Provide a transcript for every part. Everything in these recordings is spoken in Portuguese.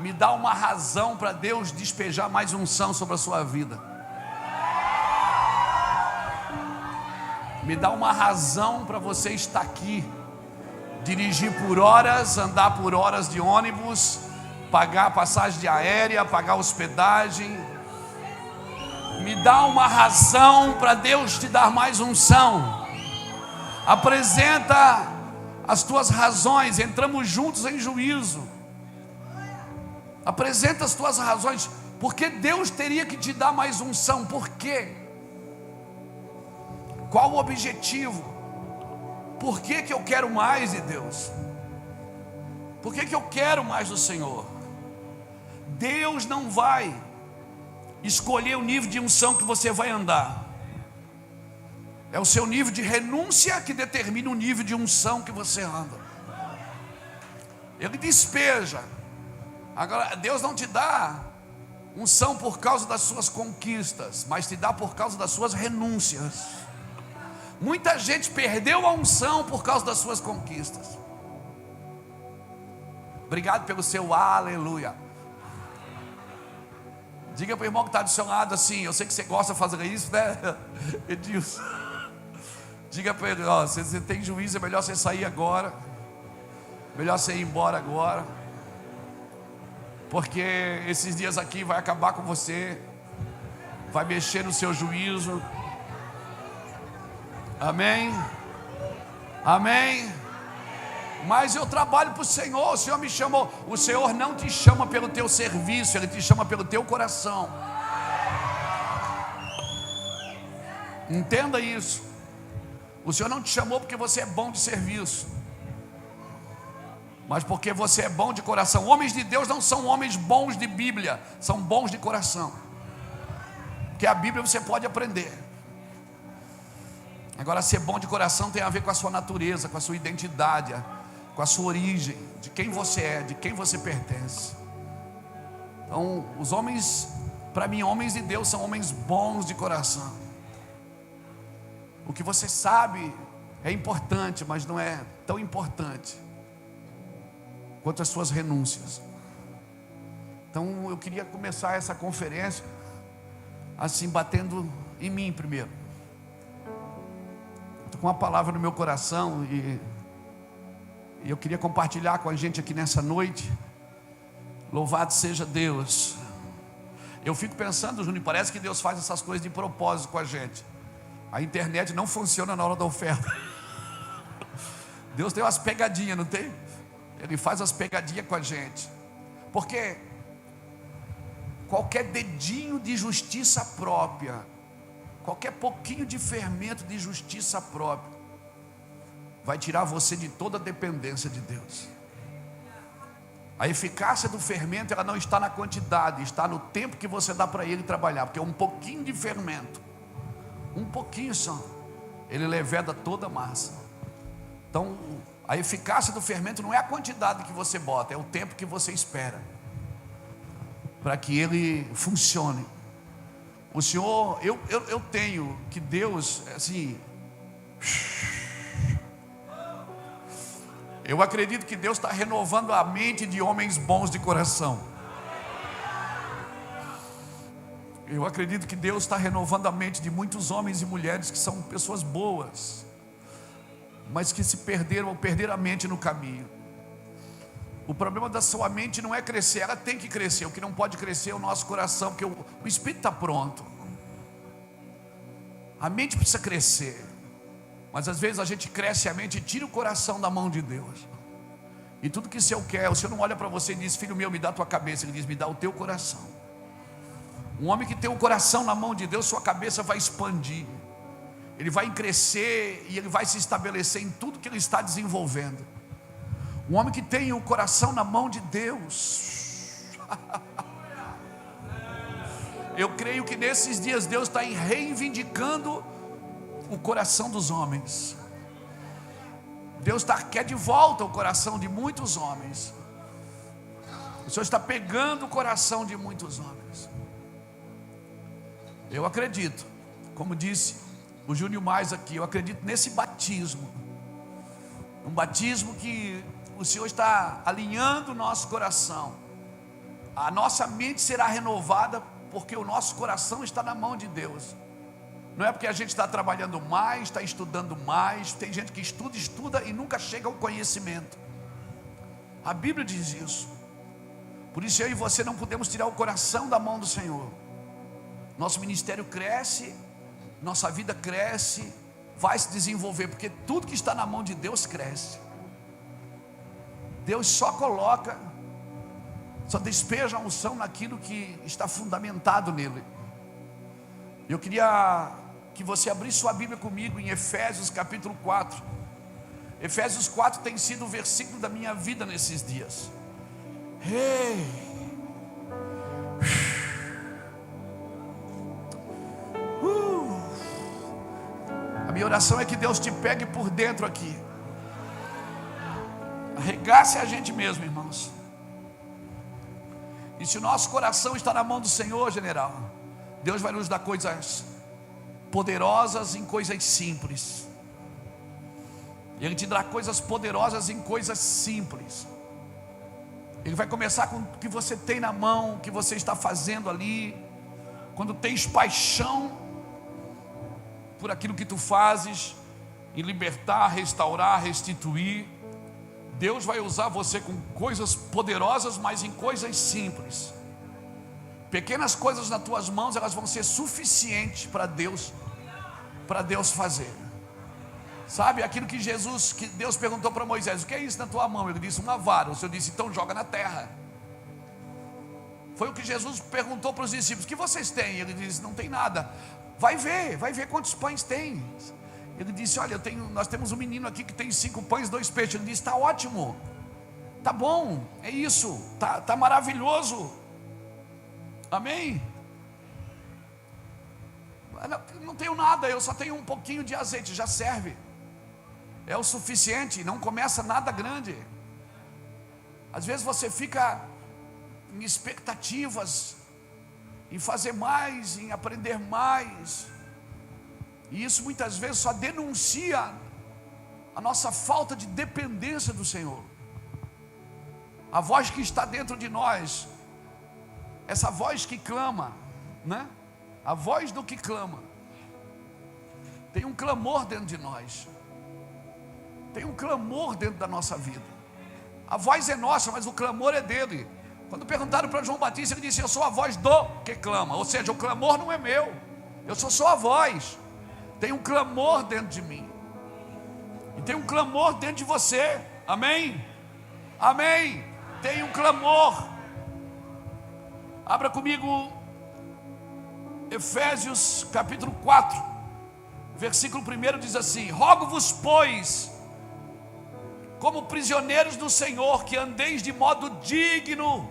Me dá uma razão para Deus despejar mais unção sobre a sua vida. Me dá uma razão para você estar aqui. Dirigir por horas, andar por horas de ônibus, pagar passagem de aérea, pagar hospedagem. Me dá uma razão para Deus te dar mais unção. Apresenta as tuas razões. Entramos juntos em juízo. Apresenta as tuas razões. Por que Deus teria que te dar mais unção? Por quê? Qual o objetivo? Por que eu quero mais de Deus? Por que eu quero mais do Senhor? Deus não vai escolher o nível de unção que você vai andar. É o seu nível de renúncia que determina o nível de unção que você anda. Ele despeja. Agora, Deus não te dá unção por causa das suas conquistas, mas te dá por causa das suas renúncias. Muita gente perdeu a unção por causa das suas conquistas. Obrigado pelo seu aleluia. Diga para o irmão que está do seu lado assim: eu sei que você gosta de fazer isso, né, Edilson? Diga para ele: ó, se você tem juízo, é melhor você sair agora. Melhor você ir embora agora. Porque esses dias aqui vai acabar com você. Vai mexer no seu juízo. Amém? Amém? Mas eu trabalho para o Senhor. O Senhor me chamou. O Senhor não te chama pelo teu serviço, Ele te chama pelo teu coração. Entenda isso. O Senhor não te chamou porque você é bom de serviço, mas porque você é bom de coração. Homens de Deus não são homens bons de Bíblia, são bons de coração. Porque a Bíblia você pode aprender. Agora, ser bom de coração tem a ver com a sua natureza, com a sua identidade, com a sua origem, de quem você é, de quem você pertence. Então, os homens, para mim, homens de Deus são homens bons de coração. O que você sabe é importante, mas não é tão importante quanto as suas renúncias. Então, eu queria começar essa conferência assim, batendo em mim primeiro. Estou com uma palavra no meu coração e eu queria compartilhar com a gente aqui nessa noite. Louvado seja Deus. Eu fico pensando, Júnior, parece que Deus faz essas coisas de propósito com a gente. A internet não funciona na hora da oferta. Deus tem umas pegadinhas, não tem? Ele faz as pegadinhas com a gente. Porque qualquer dedinho de justiça própria, qualquer pouquinho de fermento de justiça própria, vai tirar você de toda a dependência de Deus. A eficácia do fermento, ela não está na quantidade, está no tempo que você dá para ele trabalhar. Porque um pouquinho de fermento, um pouquinho só, ele leveda toda a massa. Então, a eficácia do fermento não é a quantidade que você bota, é o tempo que você espera para que ele funcione. O Senhor, eu tenho que Deus, assim, eu acredito que Deus está renovando a mente de homens bons de coração. Eu acredito que Deus está renovando a mente de muitos homens e mulheres que são pessoas boas, mas que se perderam ou perderam a mente no caminho. O problema da sua mente não é crescer, ela tem que crescer. O que não pode crescer é o nosso coração, porque o espírito está pronto. A mente precisa crescer, mas às vezes a gente cresce a mente e tira o coração da mão de Deus. E tudo que o Senhor quer, o Senhor não olha para você e diz: filho meu, me dá a tua cabeça. Ele diz: me dá o teu coração. Um homem que tem o coração na mão de Deus, sua cabeça vai expandir, ele vai crescer e ele vai se estabelecer em tudo que ele está desenvolvendo. Um homem que tem o coração na mão de Deus, eu creio que nesses dias Deus está reivindicando o coração dos homens. Deus quer de volta o coração de muitos homens. O Senhor está pegando o coração de muitos homens. Eu acredito, como disse o Júnior mais aqui, eu acredito nesse batismo. Um batismo que o Senhor está alinhando o nosso coração A nossa mente será renovada porque o nosso coração está na mão de Deus. Não é porque a gente está trabalhando mais, está estudando mais. Tem gente que estuda e nunca chega ao conhecimento. A Bíblia diz isso. Por isso eu e você não podemos tirar o coração da mão do Senhor. Nosso ministério cresce, nossa vida cresce, vai se desenvolver, porque tudo que está na mão de Deus cresce. Deus só despeja a unção naquilo que está fundamentado nele. Eu queria que você abrisse sua Bíblia comigo em Efésios capítulo 4. Efésios 4 tem sido o versículo da minha vida nesses dias. A minha oração é que Deus te pegue por dentro aqui. Arregace a gente mesmo, irmãos. E se o nosso coração está na mão do Senhor, general, Deus vai nos dar coisas poderosas em coisas simples. Ele te dará coisas poderosas em coisas simples. Ele vai começar com o que você tem na mão, o que você está fazendo ali. Quando tens paixão por aquilo que tu fazes, em libertar, restaurar, restituir, Deus vai usar você com coisas poderosas, mas em coisas simples. Pequenas coisas nas tuas mãos, elas vão ser suficientes para Deus fazer. Sabe, aquilo que Deus perguntou para Moisés: o que é isso na tua mão? Ele disse: uma vara. O Senhor disse: então joga na terra. Foi o que Jesus perguntou para os discípulos: o que vocês têm? Ele disse: não tem nada. Vai ver quantos pães tem. Ele disse: olha, nós temos um menino aqui que tem 5 pães e 2 peixes. Ele disse: está ótimo, está bom, é isso, está maravilhoso. Amém? Não tenho nada, eu só tenho um pouquinho de azeite, já serve. É o suficiente, não começa nada grande. Às vezes você fica em expectativas, em fazer mais, em aprender mais. E isso muitas vezes só denuncia a nossa falta de dependência do Senhor. A voz que está dentro de nós, essa voz que clama, né? A voz do que clama. Tem um clamor dentro de nós. Tem um clamor dentro da nossa vida. A voz é nossa, mas o clamor é dele. Quando perguntaram para João Batista, ele disse: eu sou a voz do que clama. Ou seja, o clamor não é meu, eu sou a voz. Tem um clamor dentro de mim, e tem um clamor dentro de você. Amém? Amém? Tem um clamor. Abra comigo Efésios capítulo 4, versículo 1 diz assim: rogo-vos, pois, como prisioneiros do Senhor, que andeis de modo digno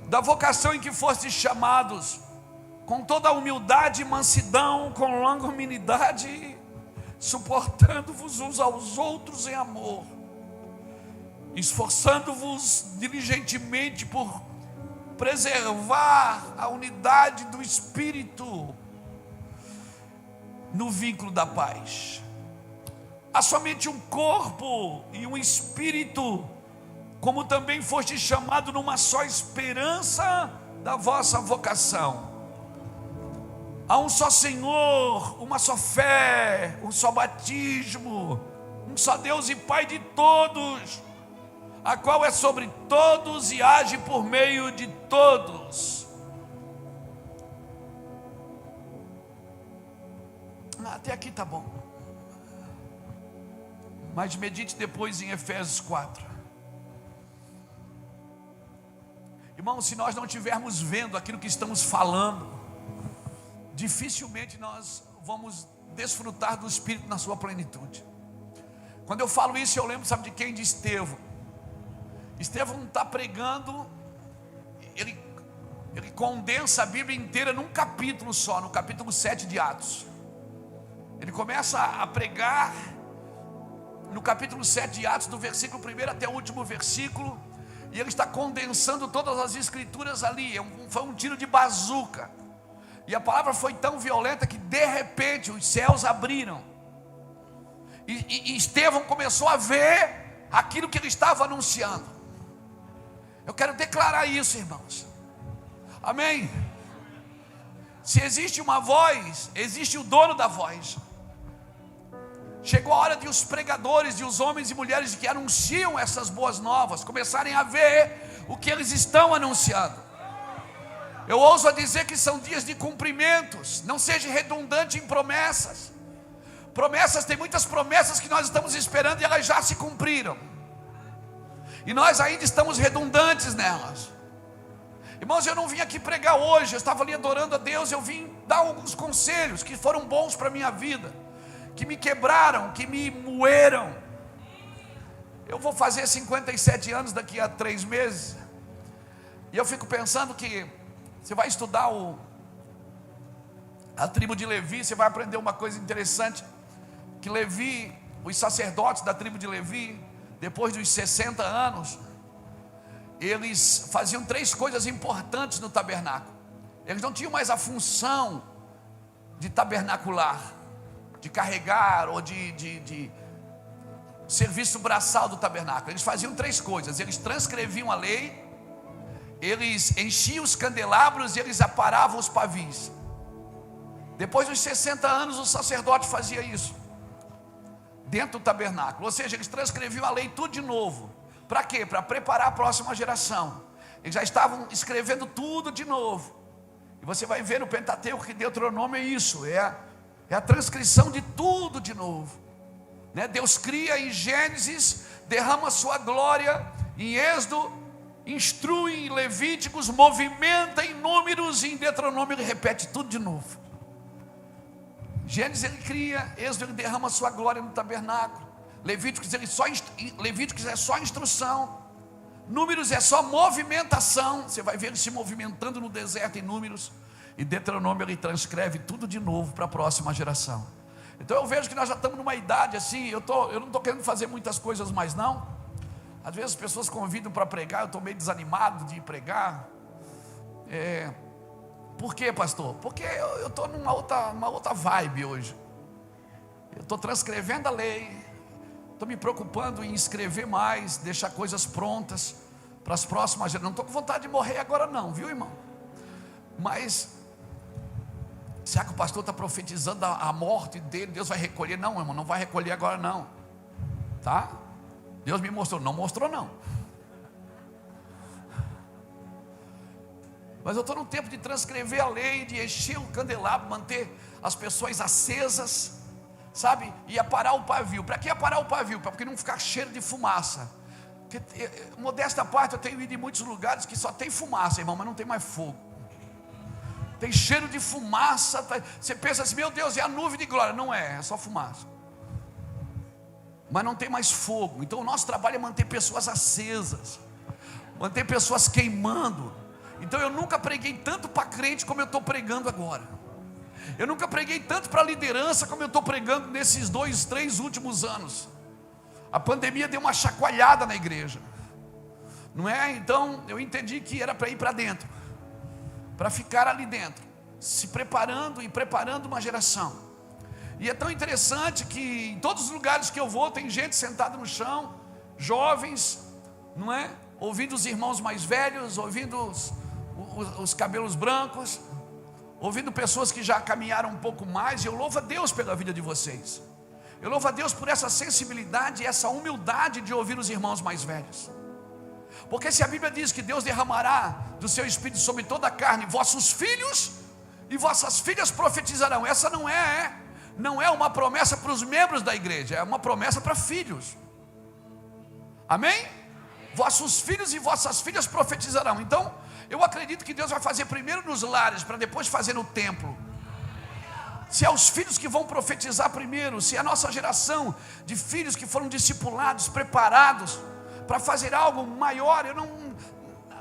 da vocação em que fostes chamados, com toda a humildade e mansidão, com longanimidade, suportando-vos uns aos outros em amor, esforçando-vos diligentemente por preservar a unidade do Espírito no vínculo da paz. Há somente um corpo e um Espírito, como também foste chamado numa só esperança da vossa vocação. Há um só Senhor, uma só fé, um só batismo, um só Deus e Pai de todos, a qual é sobre todos e age por meio de todos. Até aqui está bom, mas medite depois em Efésios 4. Irmão, se nós não estivermos vendo aquilo que estamos falando, dificilmente nós vamos desfrutar do Espírito na sua plenitude. Quando eu falo isso, eu lembro, sabe de quem? De Estevão. Estevão está pregando, ele condensa a Bíblia inteira num capítulo só, no capítulo 7 de Atos. Ele começa a pregar no capítulo 7 de Atos, do versículo 1 até o último versículo, e ele está condensando todas as escrituras ali. Foi um tiro de bazuca, e a palavra foi tão violenta que de repente os céus abriram, e Estevão começou a ver aquilo que ele estava anunciando. Eu quero declarar isso, irmãos. Amém? Se existe uma voz, existe o dono da voz. Chegou a hora de os pregadores, de os homens e mulheres que anunciam essas boas novas começarem a ver o que eles estão anunciando. Eu ouso a dizer que são dias de cumprimentos. Não seja redundante em promessas. Promessas, tem muitas promessas que nós estamos esperando e elas já se cumpriram, e nós ainda estamos redundantes nelas. Irmãos, eu não vim aqui pregar hoje, eu estava ali adorando a Deus. Eu vim dar alguns conselhos que foram bons para a minha vida, que me quebraram, que me moeram. Eu vou fazer 57 anos daqui a 3 meses, e eu fico pensando que você vai estudar a tribo de Levi, você vai aprender uma coisa interessante, que Levi, os sacerdotes da tribo de Levi, depois dos 60 anos, eles faziam 3 coisas importantes no tabernáculo. Eles não tinham mais a função de tabernacular, de carregar ou de serviço braçal do tabernáculo. Eles faziam 3 coisas: eles transcreviam a lei, eles enchiam os candelabros e eles aparavam os pavis. Depois dos 60 anos, o sacerdote fazia isso dentro do tabernáculo, ou seja, eles transcreviam a lei tudo de novo. Para quê? Para preparar a próxima geração. Eles já estavam escrevendo tudo de novo. E você vai ver no Pentateuco que Deuteronômio é isso, é a transcrição de tudo de novo, né? Deus cria em Gênesis, derrama sua glória em Êxodo, instrui em Levíticos, movimenta em Números, e em Deuteronômio ele repete tudo de novo. Gênesis ele cria, Êxodo ele derrama sua glória no tabernáculo, Levíticos é só instrução, Números é só movimentação. Você vai ver ele se movimentando no deserto em Números, e Deuteronômio ele transcreve tudo de novo para a próxima geração. Então eu vejo que nós já estamos numa idade assim, eu não estou querendo fazer muitas coisas mais não. Às vezes as pessoas convidam para pregar, eu estou meio desanimado de pregar. Por quê, pastor? Porque eu estou numa outra vibe hoje. Eu estou transcrevendo a lei, estou me preocupando em escrever mais, deixar coisas prontas para as próximas gerações. Não estou com vontade de morrer agora não, viu, irmão? Mas será que o pastor está profetizando a morte dele? Deus vai recolher? Não, irmão, não vai recolher agora não, tá? Deus me mostrou, não mostrou não. Mas eu estou no tempo de transcrever a lei, de encher o candelabro, manter as pessoas acesas, sabe? E aparar o pavio. Para que aparar o pavio? Para que não ficar cheiro de fumaça. Porque, modesta parte, eu tenho ido em muitos lugares que só tem fumaça, irmão, mas não tem mais fogo. Tem cheiro de fumaça. Você pensa assim, meu Deus, é a nuvem de glória. Não é só fumaça. Mas não tem mais fogo. Então o nosso trabalho é manter pessoas acesas, manter pessoas queimando. Então eu nunca preguei tanto para crente como eu estou pregando agora. Eu nunca preguei tanto para liderança como eu estou pregando nesses 2, 3 últimos anos. A pandemia deu uma chacoalhada na igreja, não é? Então eu entendi que era para ir para dentro, para ficar ali dentro, se preparando e preparando uma geração. E é tão interessante que em todos os lugares que eu vou tem gente sentada no chão, jovens, não é? Ouvindo os irmãos mais velhos, ouvindo os cabelos brancos, ouvindo pessoas que já caminharam um pouco mais. E eu louvo a Deus pela vida de vocês. Eu louvo a Deus por essa sensibilidade e essa humildade de ouvir os irmãos mais velhos. Porque se a Bíblia diz que Deus derramará do seu Espírito sobre toda a carne, vossos filhos e vossas filhas profetizarão. Essa não é uma promessa para os membros da igreja, é uma promessa para filhos. Amém? Vossos filhos e vossas filhas profetizarão. Então eu acredito que Deus vai fazer primeiro nos lares, para depois fazer no templo. Se é os filhos que vão profetizar primeiro, se é a nossa geração de filhos que foram discipulados, preparados para fazer algo maior,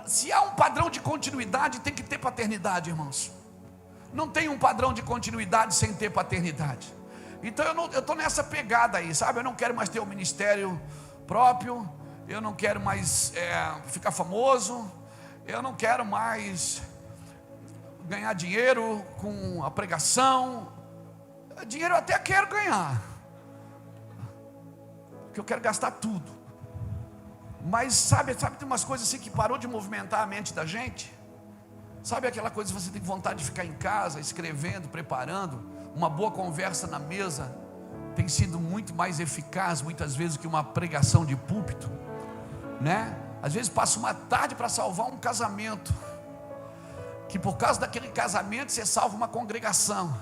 se há um padrão de continuidade, tem que ter paternidade, irmãos. Não tem um padrão de continuidade sem ter paternidade. Então eu estou nessa pegada aí, sabe? Eu não quero mais ter um ministério próprio, eu não quero mais ficar famoso, eu não quero mais ganhar dinheiro com a pregação. Dinheiro eu até quero ganhar, porque eu quero gastar tudo. Mas sabe tem umas coisas assim que parou de movimentar a mente da gente. Sabe aquela coisa que você tem vontade de ficar em casa, escrevendo, preparando? Uma boa conversa na mesa tem sido muito mais eficaz, muitas vezes, que uma pregação de púlpito, né? Às vezes passa uma tarde para salvar um casamento, que por causa daquele casamento você salva uma congregação,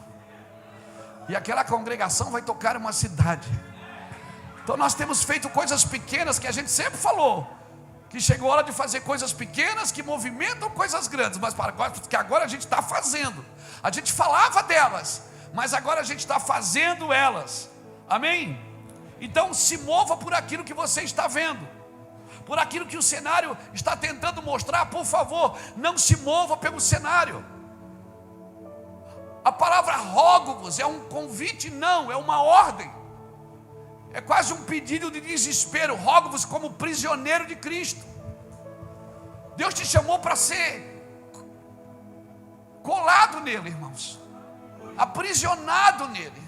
e aquela congregação vai tocar uma cidade. Então nós temos feito coisas pequenas que a gente sempre falou, que chegou a hora de fazer coisas pequenas que movimentam coisas grandes, mas que agora a gente está fazendo. A gente falava delas, mas agora a gente está fazendo elas. Amém? Então se mova por aquilo que você está vendo, por aquilo que o cenário está tentando mostrar. Por favor, não se mova pelo cenário. A palavra rogo-vos é um convite, não, é uma ordem. É quase um pedido de desespero. Rogo-vos como prisioneiro de Cristo. Deus te chamou para ser colado nele, irmãos, aprisionado nele.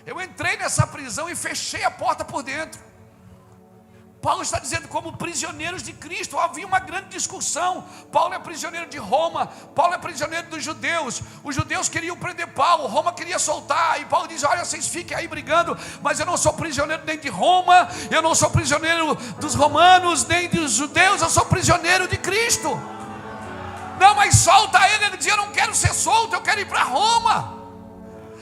Eu entrei nessa prisão e fechei a porta por dentro. Paulo está dizendo como prisioneiros de Cristo. Havia uma grande discussão. Paulo é prisioneiro de Roma, Paulo é prisioneiro dos judeus. Os judeus queriam prender Paulo, Roma queria soltar. E Paulo diz: olha, vocês fiquem aí brigando, mas eu não sou prisioneiro nem de Roma, eu não sou prisioneiro dos romanos, nem dos judeus, eu sou prisioneiro de Cristo. Não, mas solta ele. Ele dizia: eu não quero ser solto, eu quero ir para Roma.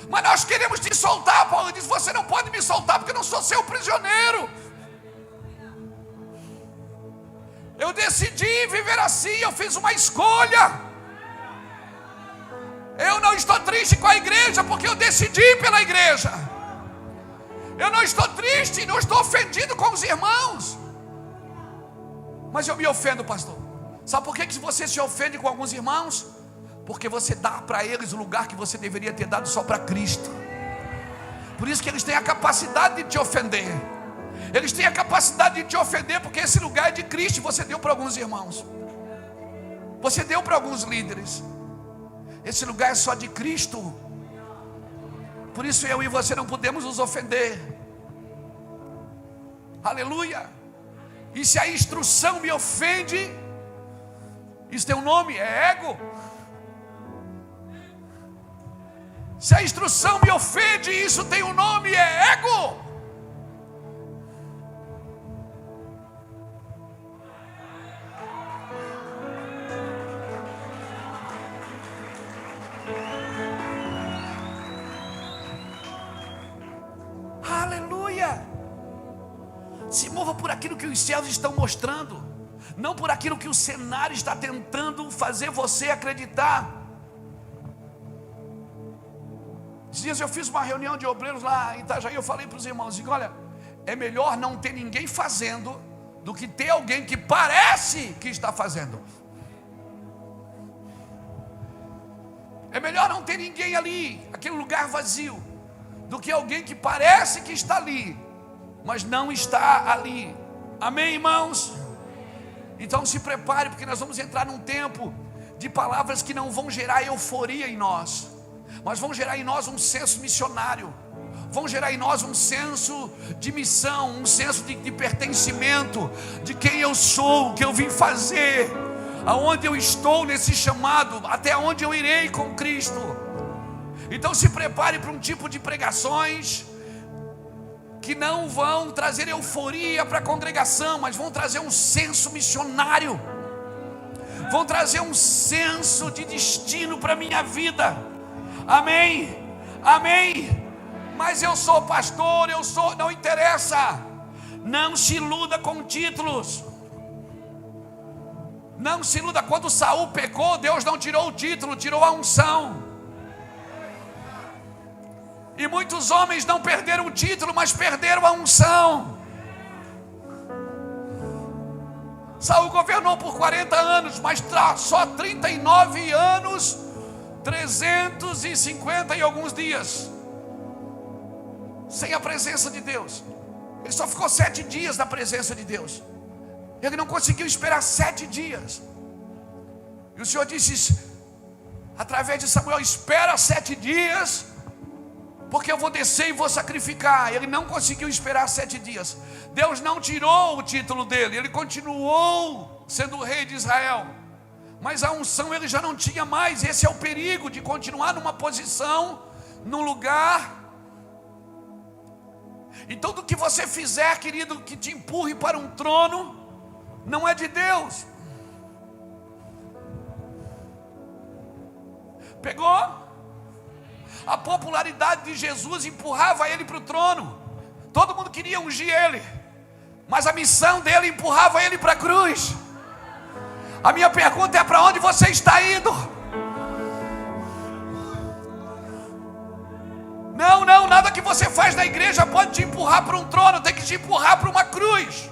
Mas nós queremos te soltar. Paulo diz: você não pode me soltar, porque eu não sou seu prisioneiro. Eu decidi viver assim, eu fiz uma escolha. Eu não estou triste com a igreja, porque eu decidi pela igreja. Eu não estou triste, não estou ofendido com os irmãos. Mas eu me ofendo, pastor. Sabe por que você se ofende com alguns irmãos? Porque você dá para eles o lugar que você deveria ter dado só para Cristo. Por isso que eles têm a capacidade de te ofender. Eles têm a capacidade de te ofender, porque esse lugar é de Cristo. Você deu para alguns irmãos, você deu para alguns líderes. Esse lugar é só de Cristo. Por isso eu e você não podemos nos ofender. Aleluia. E se a instrução me ofende, isso tem um nome, é ego. Se a instrução me ofende, isso tem um nome, é ego. Se mova por aquilo que os céus estão mostrando, não por aquilo que o cenário está tentando fazer você acreditar. Esses dias eu fiz uma reunião de obreiros lá em Itajaí. Eu falei para os irmãos, digo: olha, é melhor não ter ninguém fazendo do que ter alguém que parece que está fazendo. É melhor não ter ninguém ali, aquele lugar vazio, do que alguém que parece que está ali, mas não está ali. Amém, irmãos? Então se prepare, porque nós vamos entrar num tempo de palavras que não vão gerar euforia em nós, mas vão gerar em nós um senso missionário, vão gerar em nós um senso de missão, um senso de pertencimento, de quem eu sou, o que eu vim fazer, aonde eu estou nesse chamado, até onde eu irei com Cristo. Então se prepare para um tipo de pregações que não vão trazer euforia para a congregação, mas vão trazer um senso missionário, vão trazer um senso de destino para a minha vida. Amém? Amém? Mas eu sou pastor, não interessa. Não se iluda com títulos. Não se iluda. Quando Saul pecou, Deus não tirou o título, tirou a unção. E muitos homens não perderam o título, mas perderam a unção. Saul governou por 40 anos, mas só 39 anos, 350 e alguns dias, sem a presença de Deus. Ele só ficou 7 dias na presença de Deus. Ele não conseguiu esperar 7 dias. E o Senhor disse, através de Samuel: espera 7 dias, porque eu vou descer e vou sacrificar. Ele não conseguiu esperar 7 dias. Deus não tirou o título dele, ele continuou sendo o rei de Israel. Mas a unção ele já não tinha mais. Esse é o perigo de continuar numa posição, num lugar. Então, do que você fizer, querido, que te empurre para um trono, não é de Deus. Pegou? A popularidade de Jesus empurrava ele para o trono. Todo mundo queria ungir ele, mas a missão dele empurrava ele para a cruz. A minha pergunta é: para onde você está indo? Não, nada que você faz na igreja pode te empurrar para um trono, tem que te empurrar para uma cruz.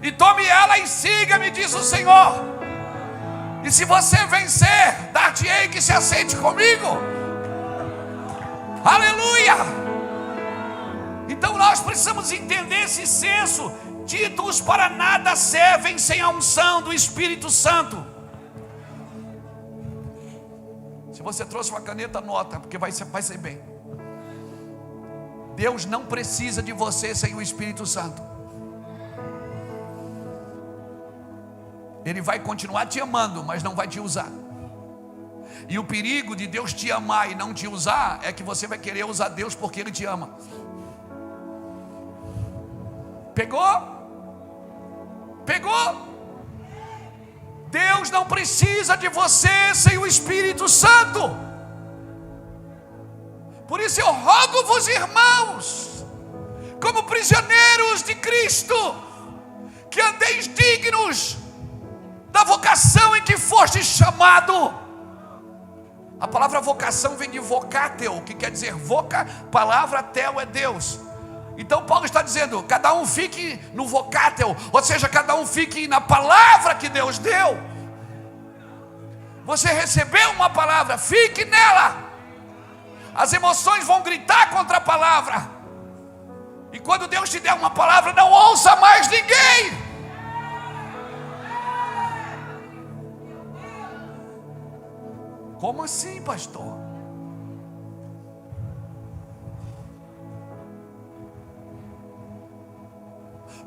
E tome ela e siga-me, diz o Senhor. E se você vencer, dar-te-ei que se aceite comigo. Aleluia! Então nós precisamos entender esse senso. Títulos para nada servem sem a unção do Espírito Santo. Se você trouxe uma caneta, anota, porque vai ser bem. Deus não precisa de você sem o Espírito Santo. Ele vai continuar te amando, mas não vai te usar. E o perigo de Deus te amar e não te usar é que você vai querer usar Deus porque Ele te ama. Pegou? Pegou? Deus não precisa de você sem o Espírito Santo. Por isso eu rogo-vos, irmãos, como prisioneiros de Cristo, que andeis dignos da vocação em que foste chamado. A palavra vocação vem de vocateo, que quer dizer voca, palavra, tel é Deus. Então Paulo está dizendo: cada um fique no vocateo, ou seja, cada um fique na palavra que Deus deu. Você recebeu uma palavra, fique nela. As emoções vão gritar contra a palavra. E quando Deus te der uma palavra, não ouça mais ninguém. Como assim, pastor?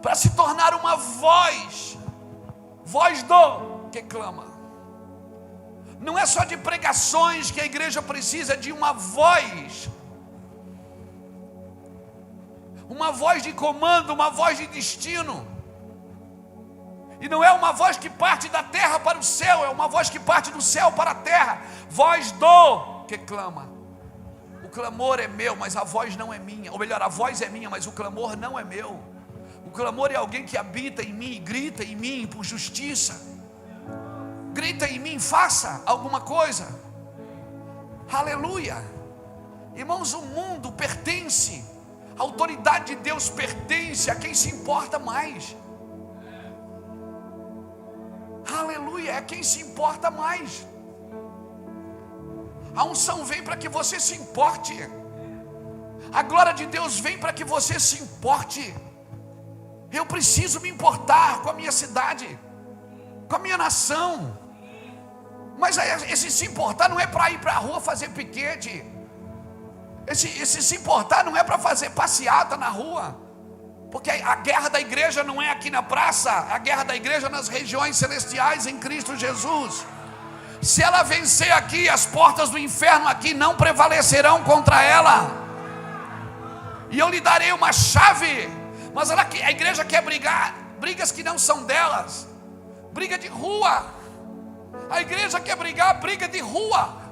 Para se tornar uma voz do que clama. Não é só de pregações que a igreja precisa, de uma voz de comando, uma voz de destino. E não é uma voz que parte da terra para o céu, é uma voz que parte do céu para a terra. Voz do que clama. O clamor é meu, mas a voz não é minha. Ou melhor, a voz é minha, mas o clamor não é meu. O clamor é alguém que habita em mim, grita em mim por justiça. Grita em mim, faça alguma coisa. Aleluia. Irmãos, o mundo pertence, a autoridade de Deus pertence a quem se importa mais. Aleluia, é quem se importa mais. A unção vem para que você se importe. A glória de Deus vem para que você se importe. Eu preciso me importar com a minha cidade, com a minha nação. Mas esse se importar não é para ir para a rua fazer piquete. Esse se importar não é para fazer passeata na rua. Porque a guerra da igreja não é aqui na praça. A guerra da igreja é nas regiões celestiais em Cristo Jesus. Se ela vencer aqui, as portas do inferno aqui não prevalecerão contra ela. E eu lhe darei uma chave. Mas a igreja quer brigar, brigas que não são delas. Briga de rua. A igreja quer brigar, briga de rua.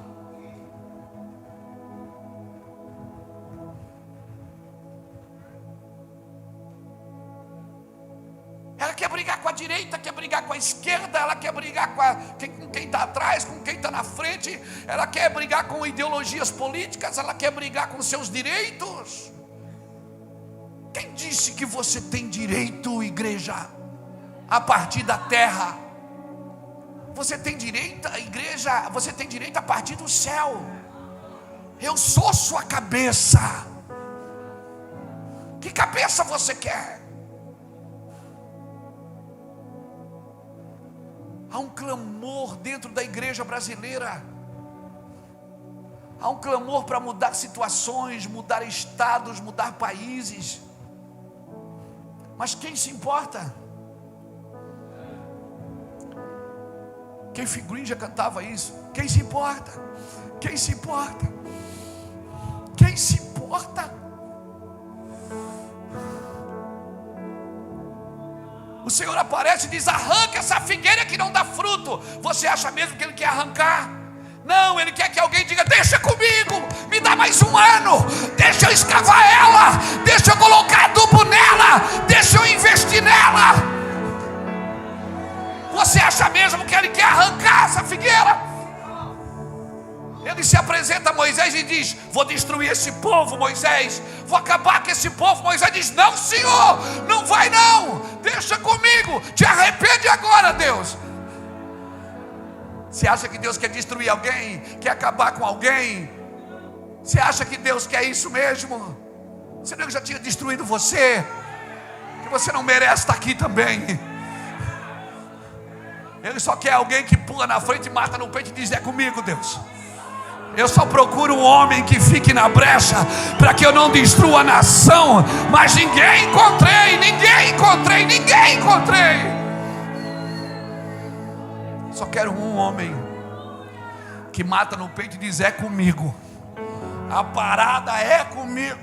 Ela quer brigar com a direita, quer brigar com a esquerda, ela quer brigar com quem está atrás, com quem está na frente, ela quer brigar com ideologias políticas, ela quer brigar com seus direitos. Quem disse que você tem direito, igreja, a partir da terra? Você tem direito, igreja, você tem direito a partir do céu. Eu sou sua cabeça. Que cabeça você quer? Há um clamor dentro da igreja brasileira. Há um clamor para mudar situações, mudar estados, mudar países. Mas quem se importa? Keith Green já cantava isso. Quem se importa? Quem se importa? Quem se importa? O Senhor aparece e diz: arranca essa figueira que não dá fruto. Você acha mesmo que Ele quer arrancar? Não, Ele quer que alguém diga: deixa comigo, me dá mais um ano, deixa eu escavar ela, deixa eu colocar adubo nela, deixa eu investir nela. Você acha mesmo que Ele quer arrancar essa figueira? Ele se apresenta a Moisés e diz: vou destruir esse povo, Moisés, vou acabar com esse povo. Moisés diz: não, Senhor, não vai não, deixa comigo, te arrepende agora, Deus. Você acha que Deus quer destruir alguém, quer acabar com alguém? Você acha que Deus quer isso mesmo? Você não já tinha destruído você, que você não merece estar aqui também. Ele só quer alguém que pula na frente e mata no peito e diz: é comigo, Deus. Eu só procuro um homem que fique na brecha, para que eu não destrua a nação. Mas ninguém encontrei. Só quero um homem que mata no peito e diz: é comigo. A parada é comigo.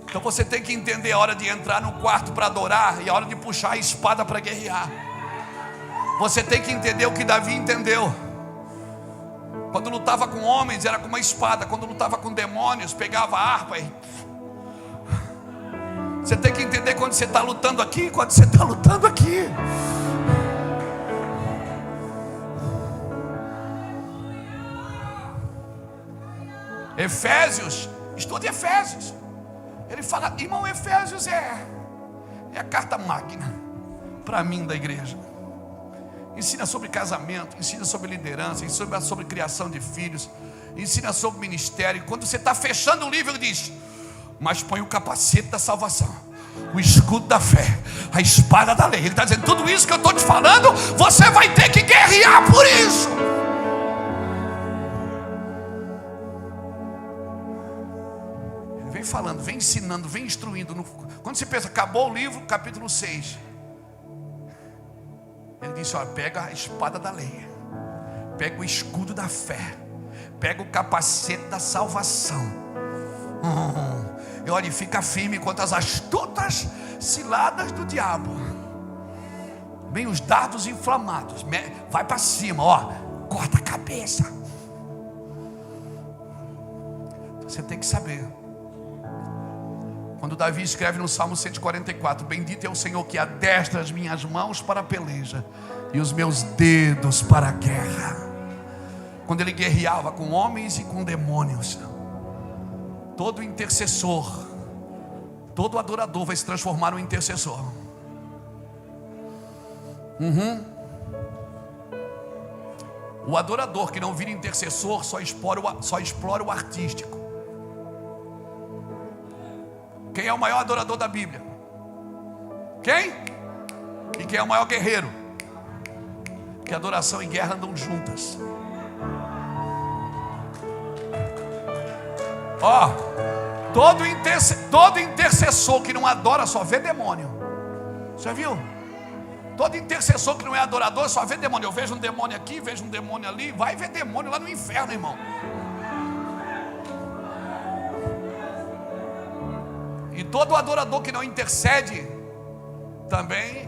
Então você tem que entender a hora de entrar no quarto para adorar e a hora de puxar a espada para guerrear. Você tem que entender o que Davi entendeu. Quando lutava com homens era com uma espada. Quando lutava com demônios pegava a harpa e... Você tem que entender quando você está lutando aqui e quando você está lutando aqui. Efésios, estude Efésios. Ele fala: irmão, Efésios é a carta magna para mim da igreja. Ensina sobre casamento, ensina sobre liderança, ensina sobre criação de filhos, ensina sobre ministério. Quando você está fechando o livro, ele diz: mas põe o capacete da salvação, o escudo da fé, a espada da lei. Ele está dizendo: tudo isso que eu estou te falando, você vai ter que guerrear por isso. Ele vem falando, vem ensinando, vem instruindo. Quando você pensa, acabou o livro, capítulo 6, ele disse: olha, pega a espada da lei, pega o escudo da fé, pega o capacete da salvação. E olha, fica firme contra as astutas ciladas do diabo. Vem os dardos inflamados, vai para cima, ó, corta a cabeça. Você tem que saber. Quando Davi escreve no Salmo 144: bendito é o Senhor que adestra as minhas mãos para a peleja e os meus dedos para a guerra. Quando ele guerreava com homens e com demônios, todo intercessor, todo adorador vai se transformar no intercessor. O adorador que não vira intercessor só explora o artístico. Quem é o maior adorador da Bíblia? Quem? E quem é o maior guerreiro? Que adoração e guerra andam juntas. Ó, todo intercessor que não adora só vê demônio. Já viu? Todo intercessor que não é adorador só vê demônio. Eu vejo um demônio aqui, vejo um demônio ali. Vai ver demônio lá no inferno, irmão. E todo adorador que não intercede também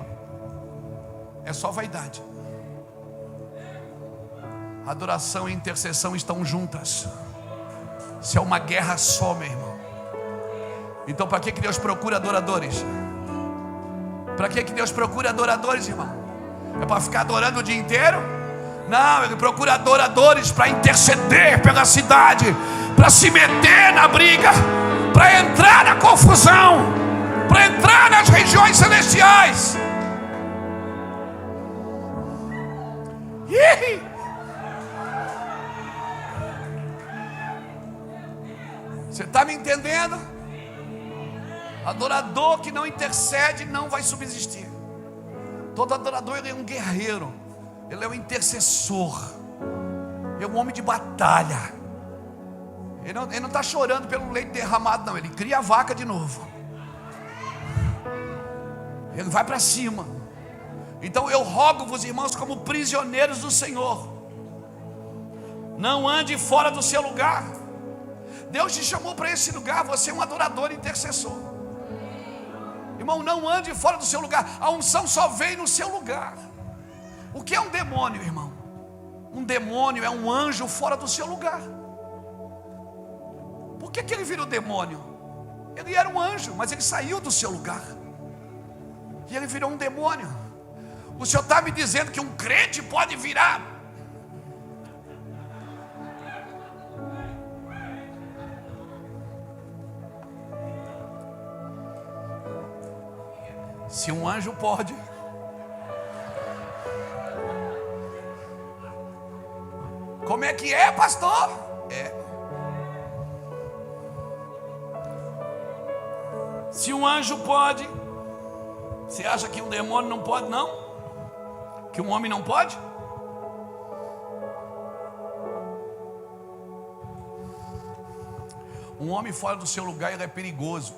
é só vaidade. Adoração e intercessão estão juntas. Isso é uma guerra só, meu irmão. Então para que Deus procura adoradores? Para que Deus procura adoradores, irmão? É para ficar adorando o dia inteiro? Não, Ele procura adoradores para interceder pela cidade, para se meter na briga, para entrar na confusão, para entrar nas regiões celestiais. Você está me entendendo? Adorador que não intercede não vai subsistir. Todo adorador, ele é um guerreiro, ele é um intercessor, é um homem de batalha. Ele não está chorando pelo leite derramado, não. Ele cria a vaca de novo. Ele vai para cima. Então eu rogo-vos, irmãos, como prisioneiros do Senhor, não ande fora do seu lugar. Deus te chamou para esse lugar. Você é um adorador e intercessor. Irmão, não ande fora do seu lugar. A unção só vem no seu lugar. O que é um demônio, irmão? Um demônio é um anjo fora do seu lugar. Por que ele virou demônio? Ele era um anjo, mas ele saiu do seu lugar e ele virou um demônio. O Senhor está me dizendo que um crente pode virar? Se um anjo pode, como é que é, pastor? Se um anjo pode, você acha que um demônio não pode, não? Que um homem não pode? Um homem fora do seu lugar, ele é perigoso.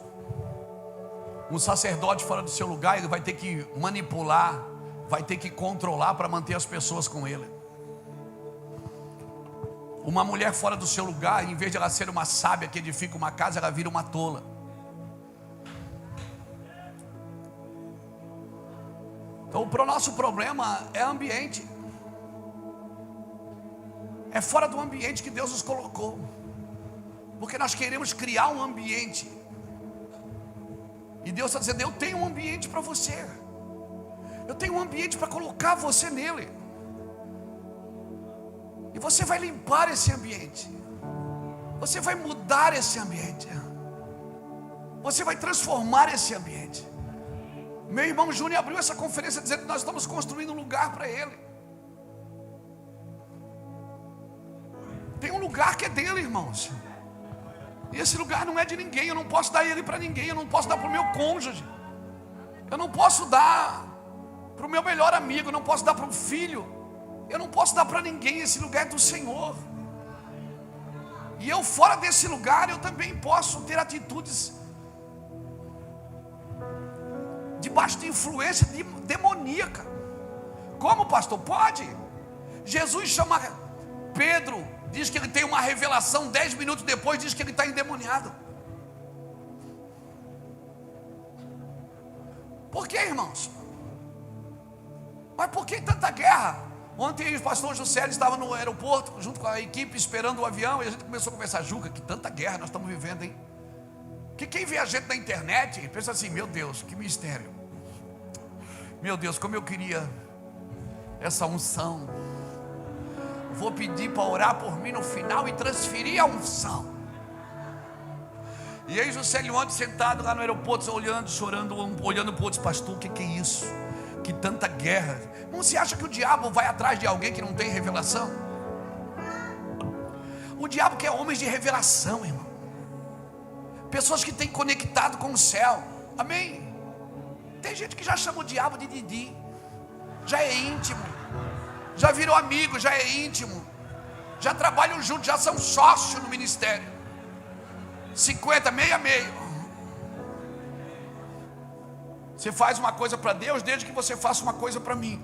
Um sacerdote fora do seu lugar, ele vai ter que manipular, vai ter que controlar para manter as pessoas com ele. Uma mulher fora do seu lugar, em vez de ela ser uma sábia que edifica uma casa, ela vira uma tola. Então o nosso problema é ambiente. É fora do ambiente que Deus nos colocou. Porque nós queremos criar um ambiente. E Deus está dizendo: eu tenho um ambiente para você. Eu tenho um ambiente para colocar você nele. E você vai limpar esse ambiente. Você vai mudar esse ambiente. Você vai transformar esse ambiente. Meu irmão Júnior abriu essa conferência dizendo que nós estamos construindo um lugar para ele. Tem um lugar que é dele, irmãos. E esse lugar não é de ninguém. Eu não posso dar ele para ninguém. Eu não posso dar para o meu cônjuge. Eu não posso dar para o meu melhor amigo. Eu não posso dar para um filho. Eu não posso dar para ninguém. Esse lugar é do Senhor. E eu fora desse lugar, eu também posso ter atitudes debaixo de influência demoníaca. Como, pastor? Pode. Jesus chama Pedro, diz que ele tem uma revelação, 10 minutos depois diz que ele está endemoniado. Por que, irmãos? Mas por que tanta guerra? Ontem o pastor José estava no aeroporto junto com a equipe esperando o avião, e a gente começou a conversar: Juca, que tanta guerra nós estamos vivendo, hein? Que quem vê a gente na internet pensa assim: meu Deus, que mistério. Meu Deus, como eu queria essa unção. Vou pedir para orar por mim no final e transferir a unção. E aí José ontem sentado lá no aeroporto, olhando, chorando, olhando para o outro: pastor, o que é isso? Que tanta guerra. Não se acha que o diabo vai atrás de alguém que não tem revelação? O diabo quer homens de revelação, irmão. Pessoas que têm conectado com o céu. Amém? Tem gente que já chama o diabo de Didi. Já é íntimo. Já virou amigo, já é íntimo. Já trabalham juntos, já são sócios no ministério. 50, meio a meio. Você faz uma coisa para Deus desde que você faça uma coisa para mim.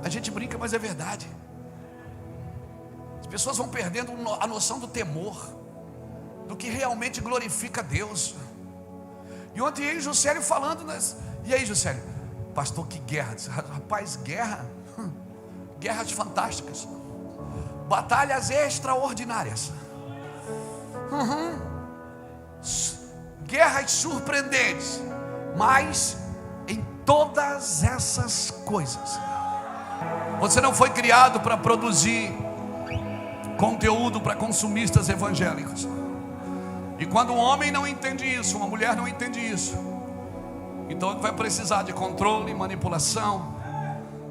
A gente brinca, mas é verdade. As pessoas vão perdendo a noção do temor, do que realmente glorifica Deus. E ontem aí Juscelio falando, e aí Juscelio, pastor, que guerra? Rapaz, guerra, guerras fantásticas, batalhas extraordinárias, guerras surpreendentes, mas em todas essas coisas, você não foi criado para produzir conteúdo para consumistas evangélicos. E quando um homem não entende isso, uma mulher não entende isso, então ele vai precisar de controle, manipulação,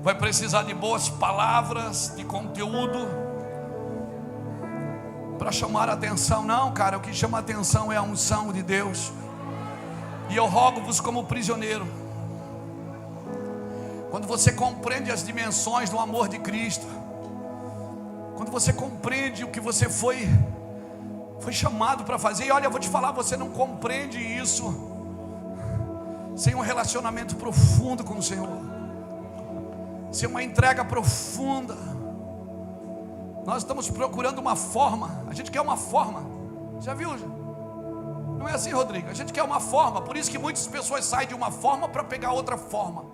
vai precisar de boas palavras, de conteúdo para chamar a atenção. Não, cara, o que chama a atenção é a unção de Deus. E eu rogo-vos como prisioneiro, quando você compreende as dimensões do amor de Cristo, quando você compreende o que você foi chamado para fazer, e olha, eu vou te falar, você não compreende isso sem um relacionamento profundo com o Senhor, sem uma entrega profunda. Nós estamos procurando uma forma, a gente quer uma forma, já viu? Não é assim, Rodrigo? A gente quer uma forma, por isso que muitas pessoas saem de uma forma para pegar outra forma.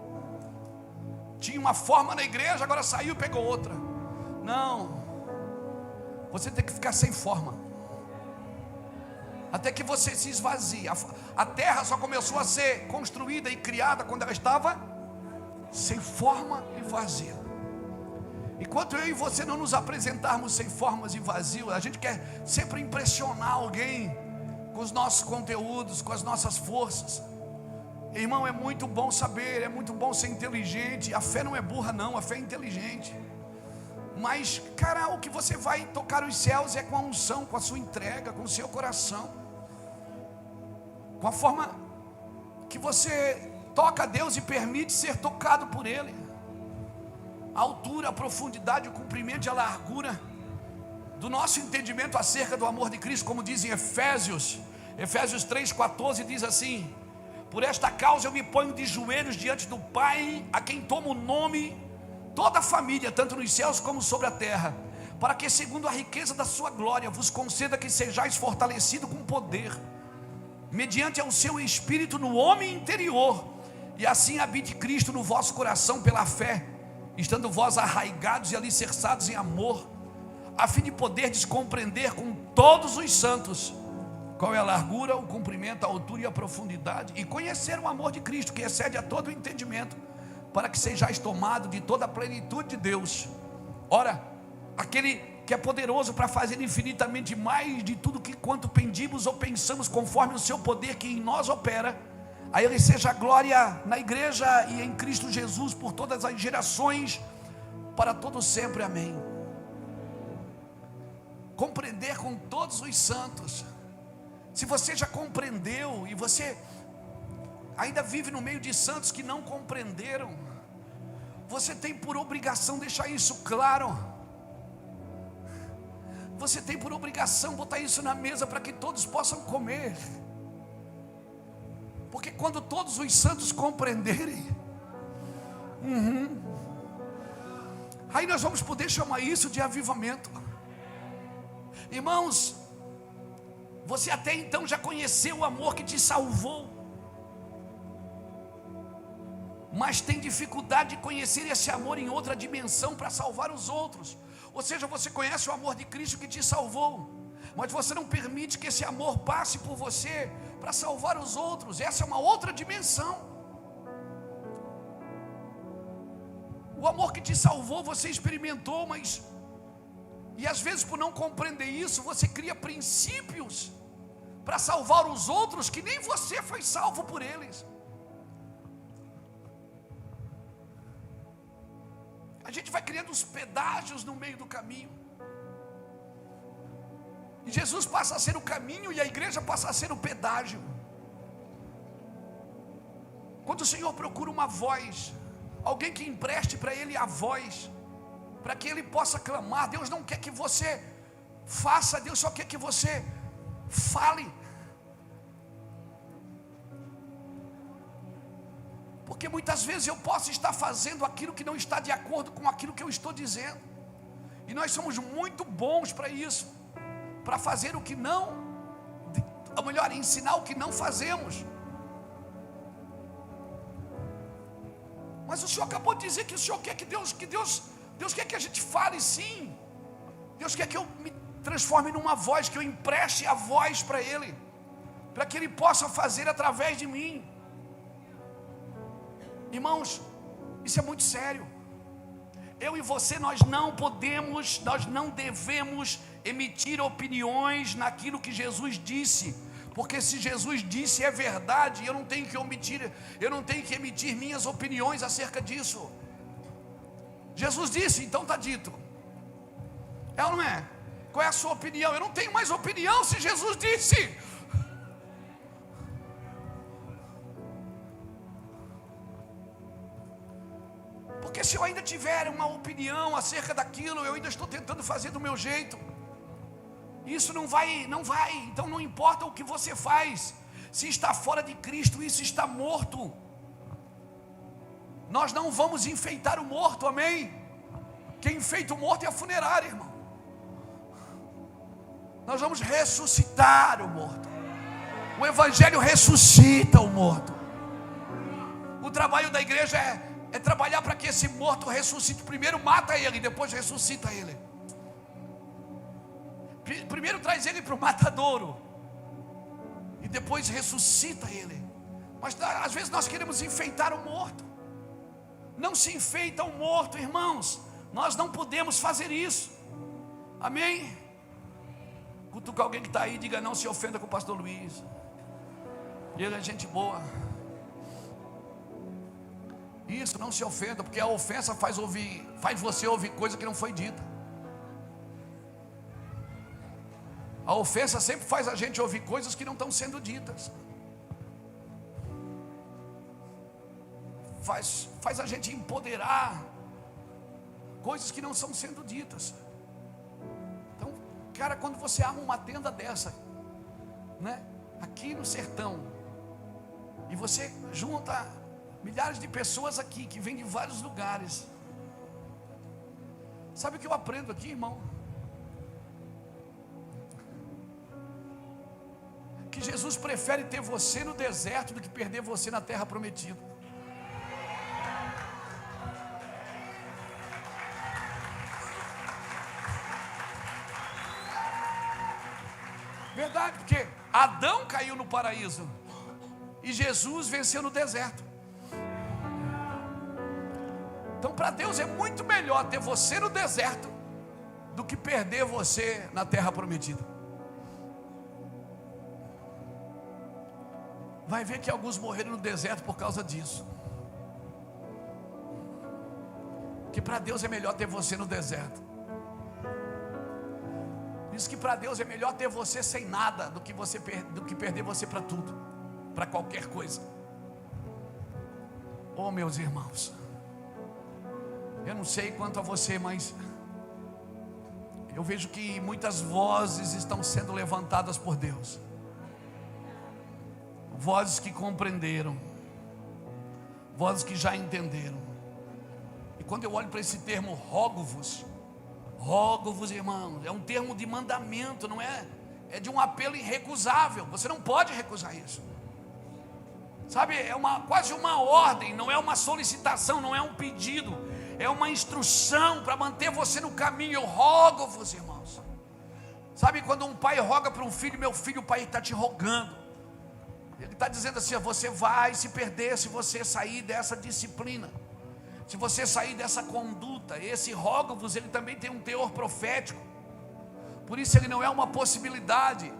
Tinha uma forma na igreja, agora saiu e pegou outra. Não, você tem que ficar sem forma, até que você se esvazie. A terra só começou a ser construída e criada quando ela estava sem forma e vazia. Enquanto eu e você não nos apresentarmos sem formas e vazio, a gente quer sempre impressionar alguém com os nossos conteúdos, com as nossas forças. Irmão, é muito bom saber, é muito bom ser inteligente. A fé não é burra não, a fé é inteligente. Mas, cara, o que você vai tocar os céus é com a unção, com a sua entrega, com o seu coração, com a forma que você toca a Deus e permite ser tocado por Ele. A altura, a profundidade, o comprimento e a largura do nosso entendimento acerca do amor de Cristo, como diz em Efésios 3,14, diz assim: por esta causa eu me ponho de joelhos diante do Pai, a quem tomo o nome, toda a família, tanto nos céus como sobre a terra, para que segundo a riqueza da sua glória vos conceda que sejais fortalecidos com poder, mediante ao seu Espírito no homem interior, e assim habite Cristo no vosso coração pela fé, estando vós arraigados e alicerçados em amor, a fim de poderdes compreender com todos os santos qual é a largura, o comprimento, a altura e a profundidade, e conhecer o amor de Cristo, que excede a todo o entendimento, para que sejais tomados de toda a plenitude de Deus. Ora, aquele que é poderoso para fazer infinitamente mais de tudo que quanto pedimos ou pensamos, conforme o seu poder que em nós opera, a Ele seja a glória na igreja e em Cristo Jesus por todas as gerações, para todo sempre, amém. Compreender com todos os santos. Se você já compreendeu e você ainda vive no meio de santos que não compreenderam, você tem por obrigação deixar isso claro. Você tem por obrigação botar isso na mesa para que todos possam comer. Porque quando todos os santos compreenderem, aí nós vamos poder chamar isso de avivamento. Irmãos, você até então já conheceu o amor que te salvou, mas tem dificuldade de conhecer esse amor em outra dimensão para salvar os outros. Ou seja, você conhece o amor de Cristo que te salvou, mas você não permite que esse amor passe por você para salvar os outros. Essa é uma outra dimensão. O amor que te salvou você experimentou, mas e às vezes por não compreender isso, você cria princípios para salvar os outros que nem você foi salvo por eles. A gente vai criando os pedágios no meio do caminho, e Jesus passa a ser o caminho e a igreja passa a ser o pedágio. Quando o Senhor procura uma voz, alguém que empreste para Ele a voz, para que Ele possa clamar, Deus não quer que você faça, Deus só quer que você fale. Porque muitas vezes eu posso estar fazendo aquilo que não está de acordo com aquilo que eu estou dizendo, e nós somos muito bons para isso, para fazer o que não, ou melhor, ensinar o que não fazemos. Mas o Senhor acabou de dizer que o Senhor quer que Deus quer que a gente fale, sim. Deus quer que eu me transforme numa voz, que eu empreste a voz para Ele, para que Ele possa fazer através de mim. Irmãos, isso é muito sério. Eu e você, nós não podemos, nós não devemos emitir opiniões naquilo que Jesus disse, porque se Jesus disse é verdade, eu não tenho que emitir minhas opiniões acerca disso. Jesus disse, então está dito. É ou não é? Qual é a sua opinião? Eu não tenho mais opinião se Jesus disse. Porque se eu ainda tiver uma opinião acerca daquilo, eu ainda estou tentando fazer do meu jeito. Isso não vai. Então não importa o que você faz. Se está fora de Cristo, isso está morto. Nós não vamos enfeitar o morto, amém? Quem enfeita o morto é a funerária, irmão. Nós vamos ressuscitar o morto. O Evangelho ressuscita o morto. O trabalho da igreja é trabalhar para que esse morto ressuscite. Primeiro mata ele, depois ressuscita ele. Primeiro traz ele para o matadouro e depois ressuscita ele. Mas às vezes nós queremos enfeitar o morto. Não se enfeita o morto, irmãos. Nós não podemos fazer isso. Amém? Cutuca alguém que está aí, diga: não se ofenda com o pastor Luiz. Ele é gente boa. Isso, não se ofenda, porque a ofensa faz você ouvir coisa que não foi dita. A ofensa sempre faz a gente ouvir coisas que não estão sendo ditas. Faz a gente empoderar coisas que não estão sendo ditas. Então, cara, quando você arma uma tenda dessa, né, aqui no sertão, e você junta milhares de pessoas aqui, que vêm de vários lugares. Sabe o que eu aprendo aqui, irmão? Que Jesus prefere ter você no deserto do que perder você na terra prometida. Verdade, porque Adão caiu no paraíso e Jesus venceu no deserto. Então, para Deus é muito melhor ter você no deserto do que perder você na terra prometida. Vai ver que alguns morreram no deserto por causa disso. Que para Deus é melhor ter você no deserto. Diz que para Deus é melhor ter você sem nada do que perder você para tudo, para qualquer coisa. Oh, meus irmãos, eu não sei quanto a você, mas eu vejo que muitas vozes estão sendo levantadas por Deus. Vozes que compreenderam, vozes que já entenderam. E quando eu olho para esse termo rogo-vos, irmãos, é um termo de mandamento, não é? É de um apelo irrecusável. Você não pode recusar isso. Sabe, é quase uma ordem, não é uma solicitação, não é um pedido, é uma instrução para manter você no caminho. Eu rogo-vos, irmãos. Sabe, quando um pai roga para um filho: meu filho, o pai está te rogando. Ele está dizendo assim: você vai se perder se você sair dessa disciplina, se você sair dessa conduta. Esse rogo-vos, ele também tem um teor profético. Por isso ele não é uma possibilidade,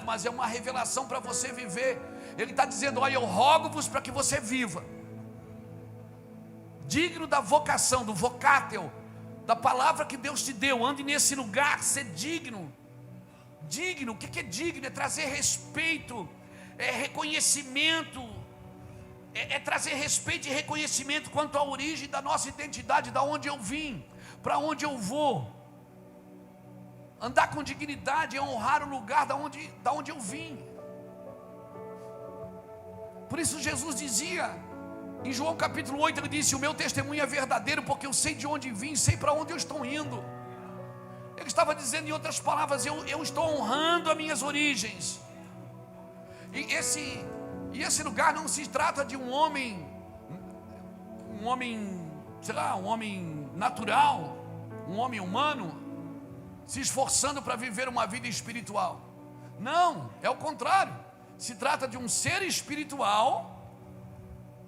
mas é uma revelação para você viver. Ele está dizendo: olha, eu rogo-vos para que você viva digno da vocação, do vocátel, da palavra que Deus te deu. Ande nesse lugar, ser digno. Digno, o que é digno? É trazer respeito, é reconhecimento, é trazer respeito e reconhecimento quanto à origem da nossa identidade, da onde eu vim, para onde eu vou. Andar com dignidade é honrar o lugar da onde eu vim. Por isso Jesus dizia, em João capítulo 8, ele disse: o meu testemunho é verdadeiro, porque eu sei de onde vim, sei para onde eu estou indo. Ele estava dizendo, em outras palavras, eu estou honrando as minhas origens. E esse lugar não se trata de um homem, sei lá, um homem natural, um homem humano, se esforçando para viver uma vida espiritual. Não, é o contrário. Se trata de um ser espiritual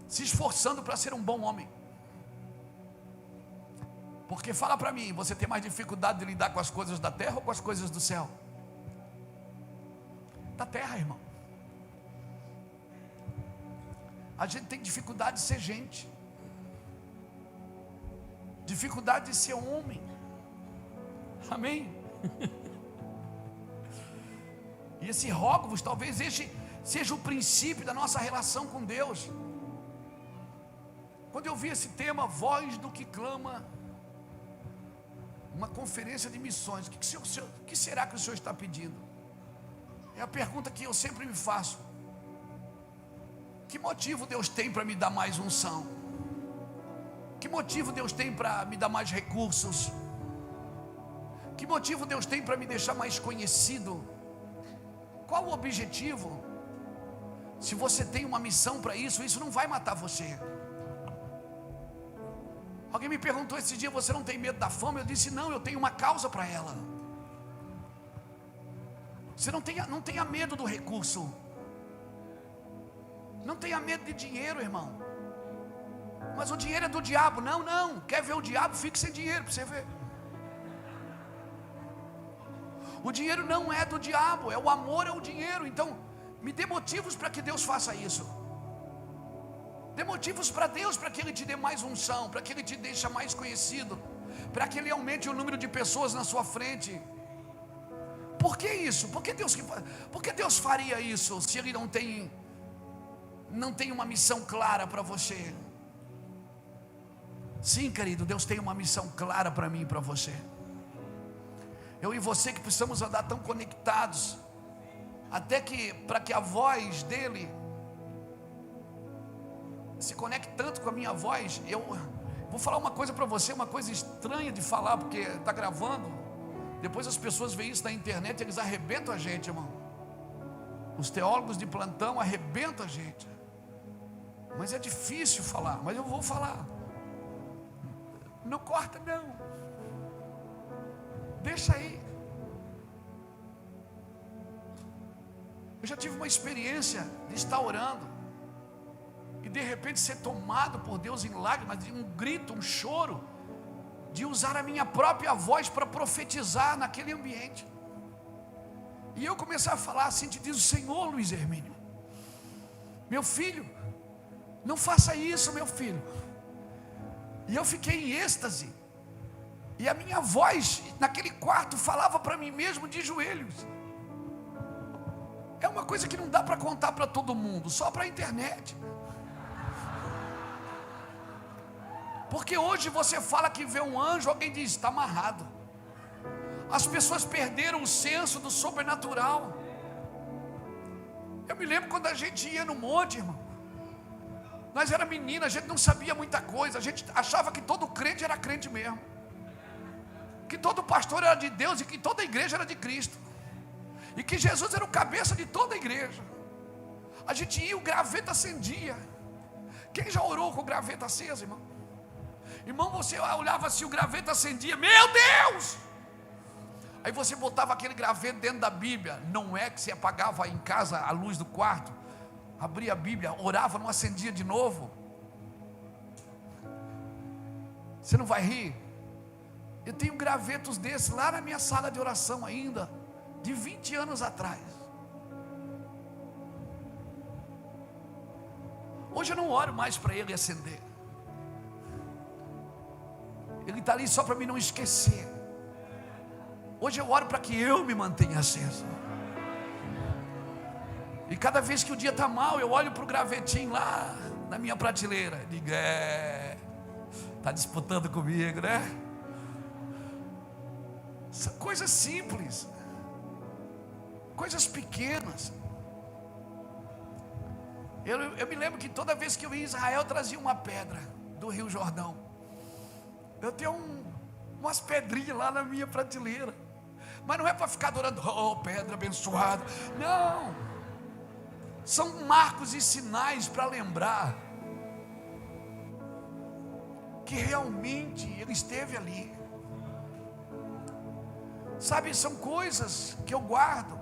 se esforçando para ser um bom homem. Porque fala para mim, você tem mais dificuldade de lidar com as coisas da terra ou com as coisas do céu? Da terra, irmão. A gente tem dificuldade de ser gente, dificuldade de ser homem. Amém? E esse rogo-vos, talvez este seja o princípio da nossa relação com Deus. Quando eu vi esse tema, voz do que clama, uma conferência de missões, o que será que o Senhor está pedindo? É a pergunta que eu sempre me faço: que motivo Deus tem para me dar mais unção? Que motivo Deus tem para me dar mais recursos? Que motivo Deus tem para me deixar mais conhecido? Qual o objetivo? Se você tem uma missão para isso, isso não vai matar você. Alguém me perguntou esse dia: você não tem medo da fama? Eu disse: não, eu tenho uma causa para ela. Você não tenha medo do recurso. Não tenha medo de dinheiro, irmão. Mas o dinheiro é do diabo. Não, não. Quer ver o diabo? Fique sem dinheiro para você ver. O dinheiro não é do diabo. É o amor ao dinheiro. Então, me dê motivos para que Deus faça isso. Dê motivos para Deus, para que Ele te dê mais unção, para que Ele te deixe mais conhecido, para que Ele aumente o número de pessoas na sua frente. Por que isso? Por que Deus faria isso se Ele não tem uma missão clara para você? Sim, querido, Deus tem uma missão clara para mim e para você. Eu e você que precisamos andar tão conectados, até que para que a voz dele se conecte tanto com a minha voz. Eu vou falar uma coisa para você, uma coisa estranha de falar, porque está gravando. Depois as pessoas veem isso na internet, eles arrebentam a gente, irmão. Os teólogos de plantão arrebentam a gente. Mas é difícil falar, mas eu vou falar. Não corta não. Deixa aí. Eu já tive uma experiência de estar orando e de repente ser tomado por Deus em lágrimas, de um grito, um choro, de usar a minha própria voz para profetizar naquele ambiente. E eu comecei a falar assim: te diz o Senhor, Luiz Hermínio, meu filho, não faça isso, meu filho. E eu fiquei em êxtase. E a minha voz naquele quarto falava para mim mesmo de joelhos. É uma coisa que não dá para contar para todo mundo, só para a internet. Porque hoje você fala que vê um anjo, alguém diz: está amarrado. As pessoas perderam o senso do sobrenatural. Eu me lembro quando a gente ia no monte, irmão. Nós era menina, a gente não sabia muita coisa. A gente achava que todo crente era crente mesmo, que todo pastor era de Deus e que toda a igreja era de Cristo, e que Jesus era o cabeça de toda a igreja. A gente ia, o graveto acendia. Quem já orou com o graveto aceso, irmão? Irmão, você olhava assim, o graveto acendia, meu Deus! Aí você botava aquele graveto dentro da Bíblia. Não é que você apagava em casa a luz do quarto, abria a Bíblia, orava, não acendia de novo? Você não vai rir? Eu tenho gravetos desses lá na minha sala de oração ainda, de 20 anos atrás. Hoje eu não oro mais para ele acender. Ele está ali só para mim não esquecer. Hoje eu oro para que eu me mantenha aceso. E cada vez que o dia está mal, eu olho para o gravetinho lá na minha prateleira e digo: está disputando comigo, né? São coisas simples, coisas pequenas. Eu me lembro que toda vez que eu ia em Israel, eu trazia uma pedra do Rio Jordão. Eu tenho umas pedrinhas lá na minha prateleira, mas não é para ficar adorando, oh, pedra abençoada. Não, são marcos e sinais para lembrar que realmente ele esteve ali. Sabe, são coisas que eu guardo,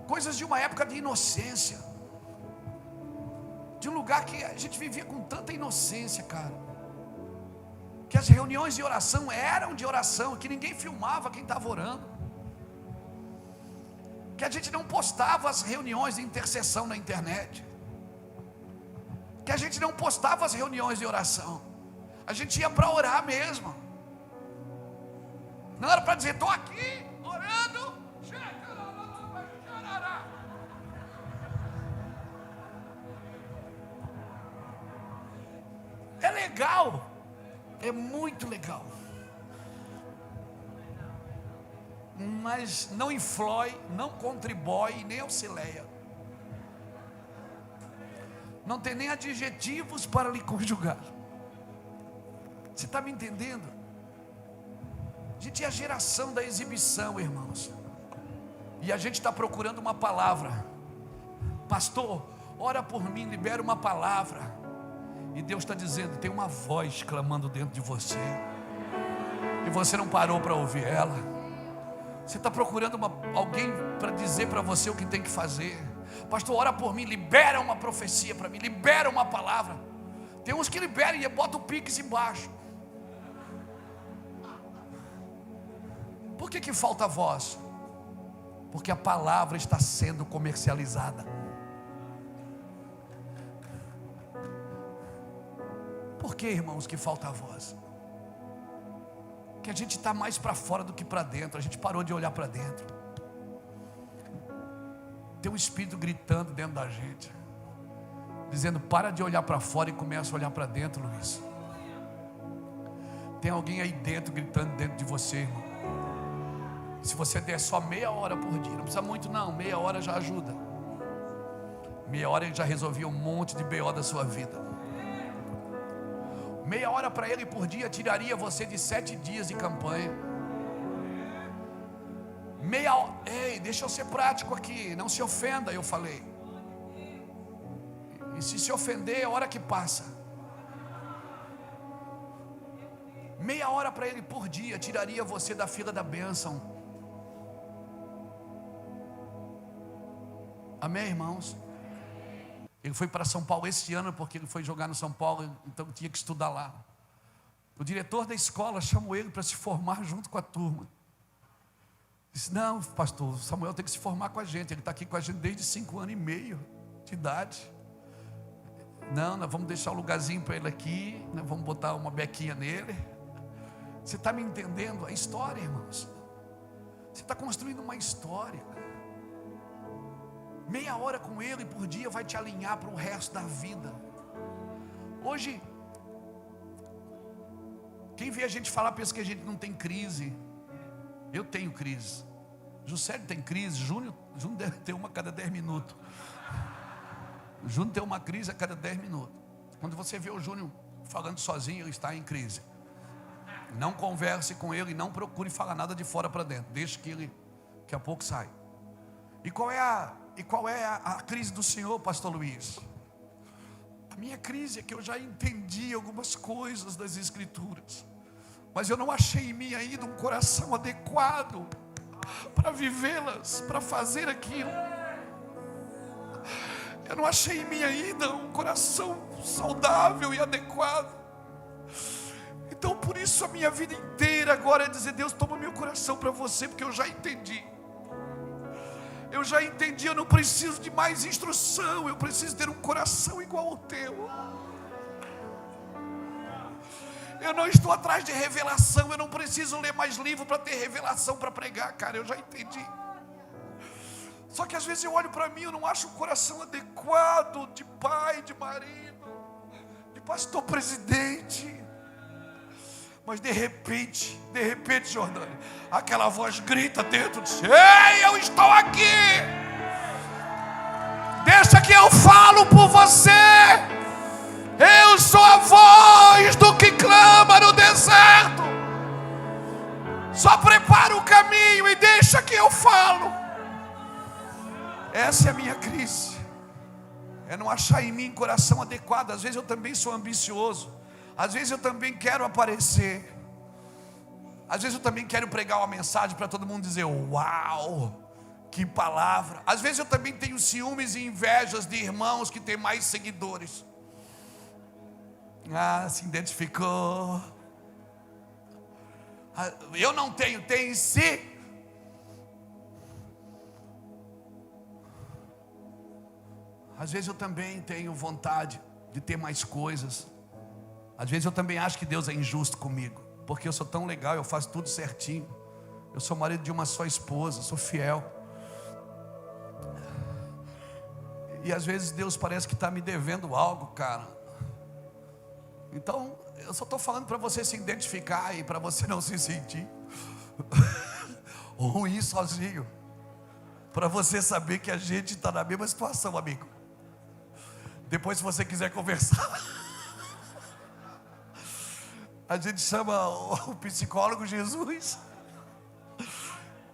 coisas de uma época de inocência, de um lugar que a gente vivia com tanta inocência, cara, que as reuniões de oração eram de oração, que ninguém filmava quem estava orando, que a gente não postava as reuniões de intercessão na internet, que a gente não postava as reuniões de oração, a gente ia para orar mesmo. Não era para dizer, estou aqui orando. É legal, é muito legal. mas não influi, não contribui, nem auxilia. Não tem nem adjetivos para lhe conjugar. Você está me entendendo? A gente é a geração da exibição, irmãos. E a gente está procurando uma palavra. Pastor, ora por mim, libera uma palavra. E Deus está dizendo, tem uma voz clamando dentro de você. E você não parou para ouvir ela. Você está procurando alguém para dizer para você o que tem que fazer. Pastor, ora por mim, libera uma profecia para mim, libera uma palavra. Tem uns que liberam e botam o pix embaixo. Por que falta voz? Porque a palavra está sendo comercializada. Por que, irmãos, que falta voz? Que a gente está mais para fora do que para dentro. A gente parou de olhar para dentro. Tem um espírito gritando dentro da gente, dizendo, para de olhar para fora e começa a olhar para dentro, Luiz. Tem alguém aí dentro gritando dentro de você, irmão. Se você der só meia hora por dia, não precisa muito não, meia hora já ajuda. Meia hora ele já resolvia um monte de BO da sua vida. Meia hora para ele por dia tiraria você de 7 dias de campanha. Meia hora, ei, deixa eu ser prático aqui, não se ofenda, eu falei. E se ofender é a hora que passa. Meia hora para ele por dia tiraria você da fila da bênção. Amém, irmãos? Ele foi para São Paulo esse ano porque ele foi jogar no São Paulo, então tinha que estudar lá. O diretor da escola chamou ele para se formar junto com a turma. Disse, não, pastor, Samuel tem que se formar com a gente. Ele está aqui com a gente desde 5 anos e meio de idade. Não, nós vamos deixar um lugarzinho para ele aqui, nós vamos botar uma bequinha nele. Você está me entendendo a história, irmãos? Você está construindo uma história. Meia hora com ele por dia vai te alinhar para o resto da vida. Hoje, quem vê a gente falar pensa que a gente não tem crise. Eu tenho crise. Juscelio tem crise. Júnior deve ter uma a cada 10 minutos. Júnior tem uma crise a cada 10 minutos. Quando você vê o Júnior falando sozinho, ele está em crise. Não converse com ele, não procure falar nada de fora para dentro. Deixe que ele, daqui a pouco, sai. E qual é a crise do Senhor, pastor Luiz? A minha crise é que eu já entendi algumas coisas das Escrituras, mas eu não achei em mim ainda um coração adequado para vivê-las, para fazer aquilo. Eu não achei em mim ainda um coração saudável e adequado. Então por isso a minha vida inteira agora é dizer, Deus, toma meu coração para você, porque eu já entendi. Eu já entendi, eu não preciso de mais instrução, eu preciso ter um coração igual ao teu. Eu não estou atrás de revelação, eu não preciso ler mais livro para ter revelação para pregar, cara, eu já entendi. Só que às vezes eu olho para mim, eu não acho o coração adequado de pai, de marido, de pastor presidente. Mas de repente, Jordânia, aquela voz grita dentro de si, ei, eu estou aqui. Deixa que eu falo por você. Eu sou a voz do que clama no deserto. Só prepara o caminho e deixa que eu falo. Essa é a minha crise. É não achar em mim coração adequado. Às vezes eu também sou ambicioso. Às vezes eu também quero aparecer. Às vezes eu também quero pregar uma mensagem para todo mundo dizer, uau, que palavra. Às vezes eu também tenho ciúmes e invejas de irmãos que têm mais seguidores. Ah, se identificou. Eu não tenho, tem sim. Às vezes eu também tenho vontade de ter mais coisas. Às vezes eu também acho que Deus é injusto comigo, porque eu sou tão legal, eu faço tudo certinho. Eu sou marido de uma só esposa, sou fiel. E às vezes Deus parece que está me devendo algo, cara. Então, eu só estou falando para você se identificar e para você não se sentir. ruim sozinho, para você saber que a gente está na mesma situação, amigo. Depois, se você quiser conversar, a gente chama o psicólogo Jesus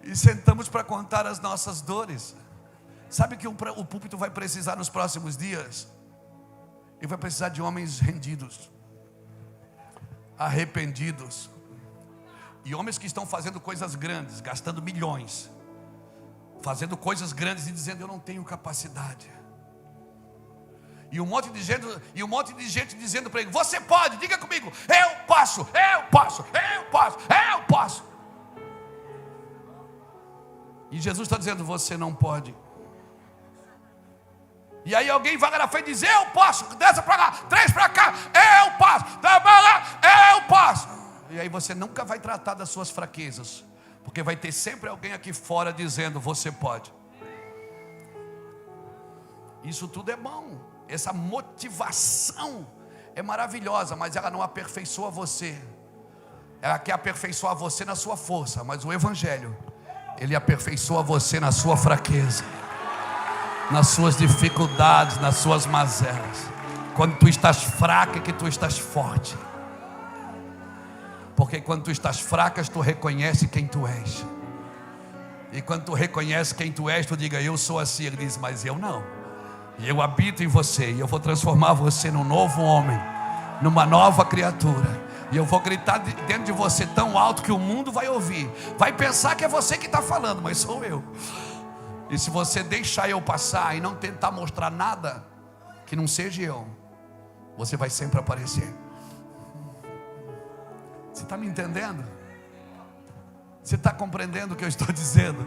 e sentamos para contar as nossas dores. Sabe que o púlpito vai precisar nos próximos dias? Ele vai precisar de homens rendidos, arrependidos, e homens que estão fazendo coisas grandes, gastando milhões, fazendo coisas grandes e dizendo: eu não tenho capacidade. E um monte de gente dizendo para ele: você pode, diga comigo, eu posso, eu posso, eu posso, eu posso. E Jesus está dizendo: você não pode. E aí alguém vai lá na frente e diz: eu posso, desce para lá, 3 para cá, eu posso, tá para lá, eu posso. E aí você nunca vai tratar das suas fraquezas, porque vai ter sempre alguém aqui fora dizendo: você pode. Isso tudo é bom, essa motivação é maravilhosa, mas ela não aperfeiçoa você. Ela quer aperfeiçoar você na sua força, mas o Evangelho, ele aperfeiçoa você na sua fraqueza, nas suas dificuldades, nas suas mazelas. Quando tu estás fraca é que tu estás forte. Porque quando tu estás fracas, tu reconhece quem tu és. E quando tu reconhece quem tu és, tu diga: eu sou assim. Ele diz: mas eu não. E eu habito em você, e eu vou transformar você num novo homem, numa nova criatura. E eu vou gritar dentro de você tão alto que o mundo vai ouvir. Vai pensar que é você que está falando, mas sou eu. E se você deixar eu passar e não tentar mostrar nada que não seja eu, você vai sempre aparecer. Você está me entendendo? Você está compreendendo o que eu estou dizendo?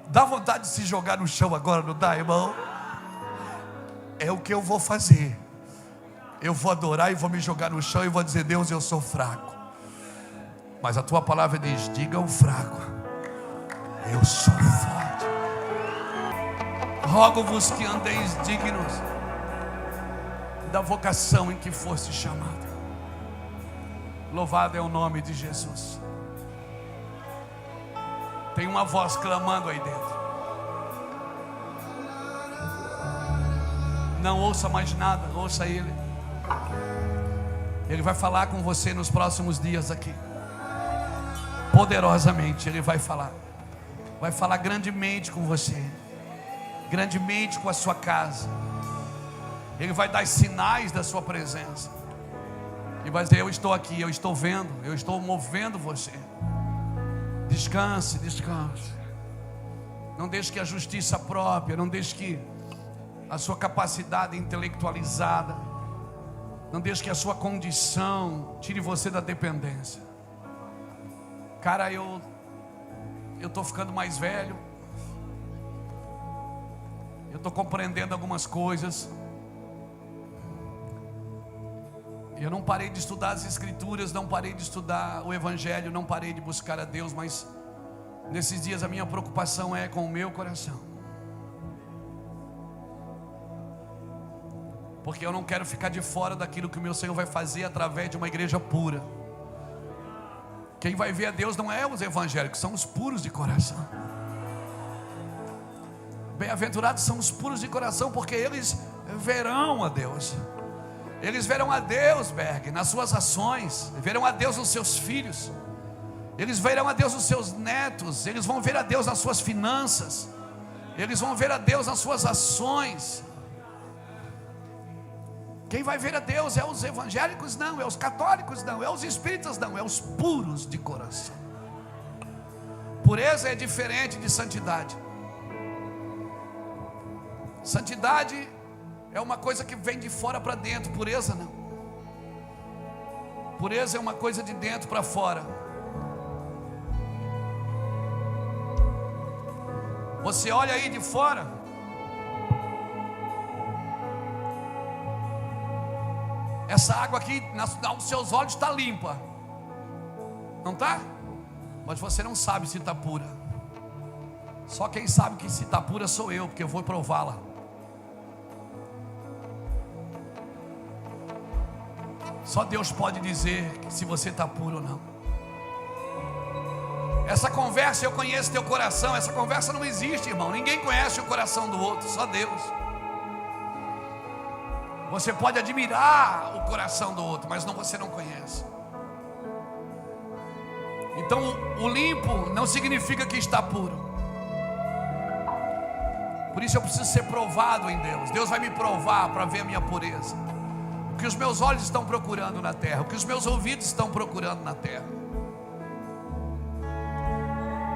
Dá vontade de se jogar no chão agora, não dá, irmão? É o que eu vou fazer. Eu vou adorar e vou me jogar no chão e vou dizer: Deus, eu sou fraco. Mas a tua palavra diz: diga ao fraco, eu sou forte. Rogo-vos que andeis dignos da vocação em que foste chamado. Louvado é o nome de Jesus. Tem uma voz clamando aí dentro. Não ouça mais nada, ouça Ele. Ele vai falar com você nos próximos dias aqui. Poderosamente Ele vai falar. Vai falar grandemente com você, grandemente com a sua casa. Ele vai dar sinais da sua presença. E vai dizer: eu estou aqui, eu estou vendo, eu estou movendo você. Descanse, descanse. Não deixe que a justiça própria, não deixe que a sua capacidade intelectualizada, não deixe que a sua condição tire você da dependência. Cara, eu estou ficando mais velho. Eu estou compreendendo algumas coisas. Eu não parei de estudar as Escrituras, não parei de estudar o Evangelho, não parei de buscar a Deus, mas nesses dias a minha preocupação é com o meu coração. Porque eu não quero ficar de fora daquilo que o meu Senhor vai fazer através de uma igreja pura. Quem vai ver a Deus não é os evangélicos, são os puros de coração. Bem-aventurados são os puros de coração, porque eles verão a Deus. Eles verão a Deus, Berg, nas suas ações. Verão a Deus nos seus filhos. Eles verão a Deus nos seus netos. Eles vão ver a Deus nas suas finanças. Eles vão ver a Deus nas suas ações. Quem vai ver a Deus é os evangélicos? Não. É os católicos? Não. É os espíritas? Não. É os puros de coração. Pureza é diferente de santidade. Santidade é uma coisa que vem de fora para dentro. Pureza não. Pureza é uma coisa de dentro para fora. Você olha aí de fora, essa água aqui aos seus olhos está limpa, não está? Mas você não sabe se está pura. Só quem sabe que se está pura sou eu, porque eu vou prová-la. Só Deus pode dizer se você está puro ou não. Essa conversa, eu conheço teu coração, essa conversa não existe, irmão. Ninguém conhece o coração do outro, só Deus. Você pode admirar o coração do outro, mas você não conhece. Então o limpo não significa que está puro. Por isso eu preciso ser provado em Deus. Deus vai me provar para ver a minha pureza. O que os meus olhos estão procurando na terra, o que os meus ouvidos estão procurando na terra.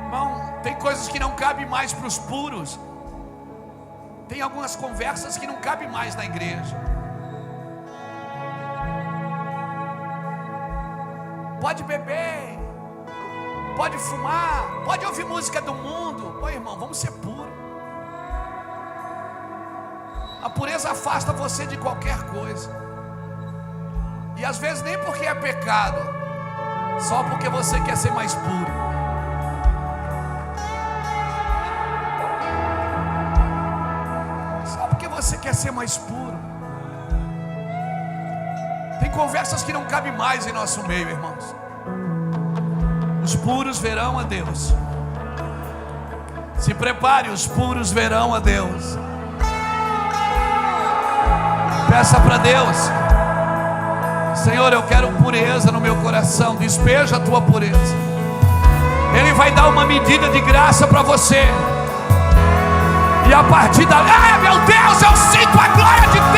Irmão, tem coisas que não cabem mais para os puros. Tem algumas conversas que não cabem mais na igreja. Pode beber, pode fumar, pode ouvir música do mundo. Ô irmão, vamos ser puros. A pureza afasta você de qualquer coisa. E às vezes nem porque é pecado, só porque você quer ser mais puro. Só porque você quer ser mais puro. Tem conversas que não cabem mais em nosso meio, irmãos. Os puros verão a Deus. Se prepare, os puros verão a Deus. Peça para Deus: Senhor, eu quero pureza no meu coração. Despeja a tua pureza. Ele vai dar uma medida de graça para você. E a partir dali, meu Deus, eu sinto a glória de Deus.